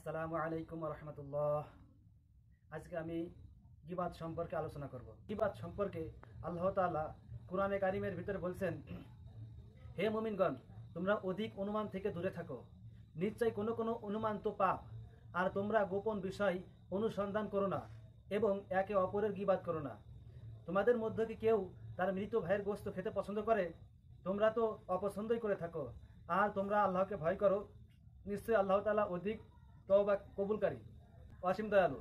আসসালামু আলাইকুম রহমতুল্লাহ। আজকে আমি গিবাত সম্পর্কে আলোচনা করব। গিবাত সম্পর্কে আল্লাহ তাআলা কুরআনে কারিমের ভিতরে বলছেন, হে মুমিনগণ, তোমরা অধিক অনুমান থেকে দূরে থাকো। নিশ্চয় কোনো কোনো অনুমান তো পাপ। আর তোমরা গোপন বিষয় অনুসন্ধান করো না এবং একে অপরের গিবাত করো না। তোমাদের মধ্যে কি কেউ তার মৃত ভাইয়ের গোশত খেতে পছন্দ করে? তোমরা তো অপছন্দই করে থাকো। আর তোমরা আল্লাহকে ভয় করো। নিশ্চয়ই আল্লাহ তাআলা অধিক তওবা কবুলকারী, অসীম দয়ালু।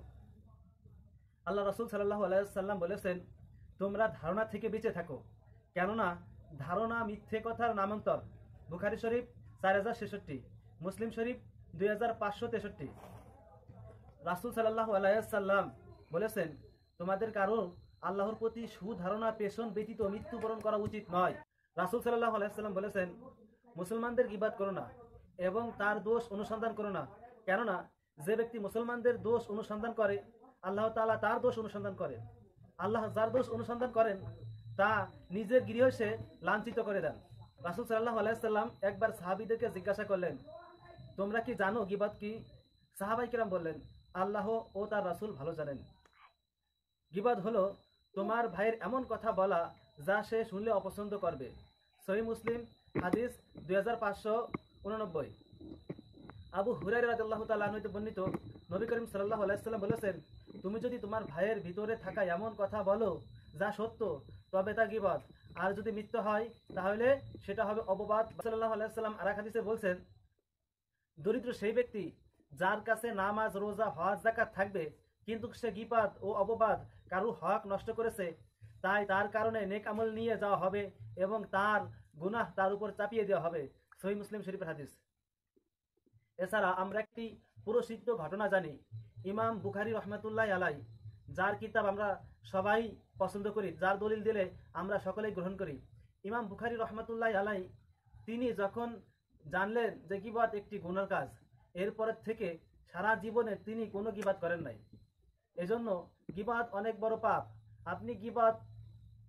আল্লাহ রাসূল সাল্লাল্লাহু আলাইহি ওয়াসাল্লাম বলেছেন, তোমরা ধারণা থেকে বেঁচে থাকো, কেননা ধারণা মিথ্যে কথার নামান্তর। বুখারী শরীফ 4066, মুসলিম শরীফ 2563। রাসূল সাল্লাল্লাহু আলাইহি ওয়াসাল্লাম বলেছেন, তোমাদের কারো আল্লাহর প্রতি সুধারণা পেশন ব্যতীত মৃত্যুবরণ করা উচিত নয়। রাসূল সাল্লাল্লাহু আলাইহি ওয়াসাল্লাম বলেছেন, মুসলমানদের গীবাত করো না এবং তার দোষ অনুসন্ধান করো না, কেননা যে ব্যক্তি মুসলমানদের দোষ অনুসন্ধান করে, আল্লাহ তাআলা তার দোষ অনুসন্ধান করেন। আল্লাহ যার দোষ অনুসন্ধান করেন তা নিজের গৃহে সে লাঞ্ছিত করে দেন। রাসূল সাল্লাল্লাহু আলাইহি ওয়াসাল্লাম একবার সাহাবীদেরকে জিজ্ঞাসা করলেন, তোমরা কি জানো গীবাত কি? সাহাবায়ে কেরাম বললেন, আল্লাহ ও তার রাসূল ভালো জানেন। গীবাত হলো তোমার ভাইয়ের এমন কথা বলা যা সে শুনলে অপছন্দ করবে। সহিহ মুসলিম হাদিস 2589। আবু হুরায়রা রাদিয়াল্লাহু তাআলা আনহু হতে বর্ণিত, নবী করিম সাল্লাল্লাহু আলাইহি ওয়াসাল্লাম বলেছেন, তুমি যদি তোমার ভাইয়ের ভিতরে থাকা এমন কথা বলো যা সত্য, তবে তা গীবাত। আর যদি মিথ্যা হয় তাহলে সেটা হবে অপবাদ। সাল্লাল্লাহু আলাইহি ওয়াসাল্লাম আরেক হাদিসে বলছেন, দরিদ্র সেই ব্যক্তি যার কাছে নামাজ, রোজা, হজ, যাকাত থাকবে, কিন্তু সে গীবাত ও অপবাদ কারো হক নষ্ট করেছে, তাই তার কারণে নেক আমল নিয়ে যাওয়া হবে এবং তার গুনাহ তার উপর চাপিয়ে দেওয়া হবে। সহিহ মুসলিম শরীফের হাদিস। এছাড়া আমরা একটি প্রসিদ্ধ ঘটনা জানি। ইমাম বুখারী রহমাতুল্লাহ আলাই, যার কিতাব আমরা সবাই পছন্দ করি, যার দলিল দিলে আমরা সকলেই গ্রহণ করি, ইমাম বুখারী রহমাতুল্লাহ আলাই তিনি যখন জানলেন যে গীবাত একটি গুনার কাজ, এরপরের থেকে সারা জীবনে তিনি কোনো গীবাত করেন নাই। এজন্য গীবাত অনেক বড় পাপ। আপনি গীবাত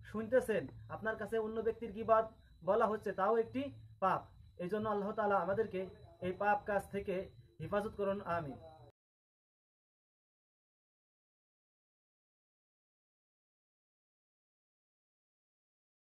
শুনতেছেন, আপনার কাছে অন্য ব্যক্তির গীবাত বলা হচ্ছে, তাও একটি পাপ। এই জন্য আল্লাহ তাআলা আমাদেরকে এই পাপ কাজ থেকে হেফাজত করুন, আমিন।